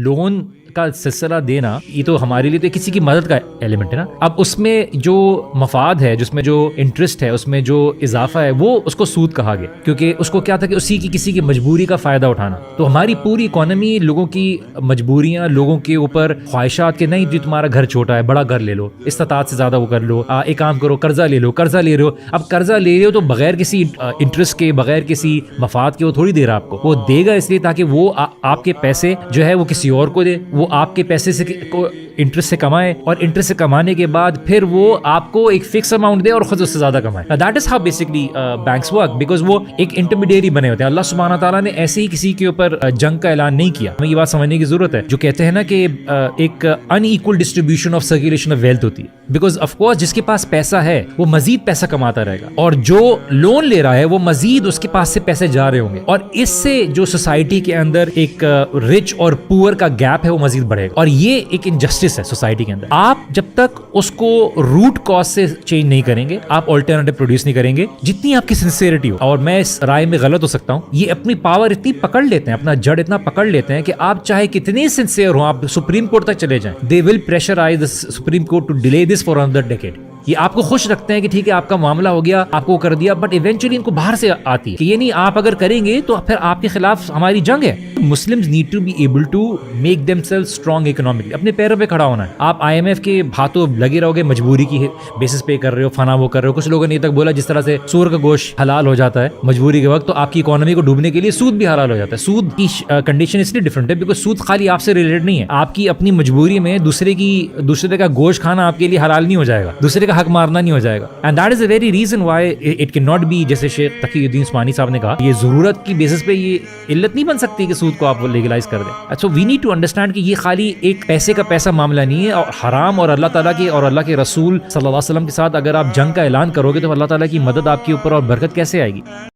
Loan کا سلسلہ دینا یہ تو ہمارے لیے تو کسی کی مدد کا ایلیمنٹ ہے نا. اب اس میں جو مفاد ہے, جس میں جو انٹرسٹ ہے, اس میں جو اضافہ ہے, وہ اس کو سود کہا گیا, کیونکہ اس کو کیا تھا کہ اسی کی کسی کی مجبوری کا فائدہ اٹھانا. تو ہماری پوری اکانومی لوگوں کی مجبوریاں, لوگوں کے اوپر خواہشات کے, نہیں جی تمہارا گھر چھوٹا ہے, بڑا گھر لے لو, استطاعت سے زیادہ وہ کر لو, ایک کام کرو قرضہ لے لو, قرضہ لے رہے ہو. اب قرضہ لے رہے ہو تو بغیر کسی انٹرسٹ کے, بغیر کسی مفاد کے وہ تھوڑی دے رہا آپ کو. وہ دے گا اس لیے تاکہ وہ آپ کے پیسے جو ہے وہ کسی اور کو دے, وہ آپ کے پیسے کو انٹرسٹ سے کمائے, اور انٹرسٹ سے کمانے کے بعد پھر وہ آپ کو ایک فکس اماؤنٹ دے اور خود اس سے زیادہ کمائے. That is how basically banks work, because وہ ایک انٹرمیڈیری بنے ہوتے ہیں. اللہ سبحانہ تعالیٰ نے ایسے ہی کسی کے اوپر جنگ کا اعلان نہیں کیا. ہمیں یہ بات سمجھنے کی ضرورت ہے جو کہتے ہیں نا کہ ایک unequal distribution of circulation of wealth ہوتی ہے, بیکاز آف کورس جس کے پاس پیسہ ہے وہ مزید پیسہ کماتا رہے گا, اور جو لون لے رہا ہے وہ مزید اس کے پاس سے پیسے جا رہے ہوں گے, اور اس سے جو سوسائٹی کے اندر ایک رچ اور پور کا گیپ ہے وہ مزید بڑھے گا. اور یہ ایک انجسٹس ہے سوسائٹی کے اندر. آپ جب تک اس کو روٹ کاز سے چینج نہیں کریں گے, آپ آلٹرنیٹو پروڈیوس نہیں کریں گے, جتنی آپ کی سنسیئرٹی ہو, اور میں اس رائے میں غلط ہو سکتا ہوں, یہ اپنی پاور اتنی پکڑ لیتے ہیں, اپنا جڑ اتنا پکڑ لیتے ہیں کہ آپ چاہے کتنے سنسیئر ہوں, آپ سپریم کورٹ تک چلے جائیں, they will pressurise the Supreme Court to delay this for another decade. یہ آپ کو خوش رکھتے ہیں کہ ٹھیک ہے آپ کا معاملہ ہو گیا, آپ کو کر دیا, بٹ ایونچولی ان کو باہر سے آتی ہے کہ یہ نہیں, آپ اگر کریں گے تو پھر آپ کے خلاف ہماری جنگ ہے. Muslims need to be able to make them self strong economically, اپنے پیروں پہ کھڑا ہونا ہے. آپ IMF کے ہاتھوں لگے رہو گے, مجبوری کی بیسس پہ کر رہے ہو, فنا وہ کر رہے ہو. کچھ لوگوں نے یہ تک بولا جس طرح سے سور کا گوشت حلال ہو جاتا ہے مجبوری کے وقت, تو آپ کی اکانومی کو ڈوبنے کے لیے سود بھی حلال ہو جاتا ہے. سود کی کنڈیشن اس لیے ڈفرنٹ ہے بیکاز سود خالی آپ سے ریلیٹڈ نہیں ہے. آپ کی اپنی مجبوری میں دوسرے کا گوشت کھانا آپ کے لیے حلال نہیں ہو جائے گا, دوسرے کا حق مارنا نہیں ہو جائے گا. And that is a very reason why it can not be, جیسے شیخ تقی الدین عثمانی صاحب نے کہا, یہ ضرورت کی بیسس پہ یہ علت نہیں بن سکتی کہ سود کو آپ لیگلائز کر دیں. اچھا, وی نیڈ ٹو انڈرسٹینڈ کہ یہ خالی ایک پیسے کا پیسہ معاملہ نہیں ہے, اور حرام اور اللہ تعالیٰ کے اور اللہ کے رسول صلی اللہ علیہ وسلم کے ساتھ اگر آپ جنگ کا اعلان کرو گے تو اللہ تعالیٰ کی مدد آپ کے اوپر اور برکت کیسے آئے گی.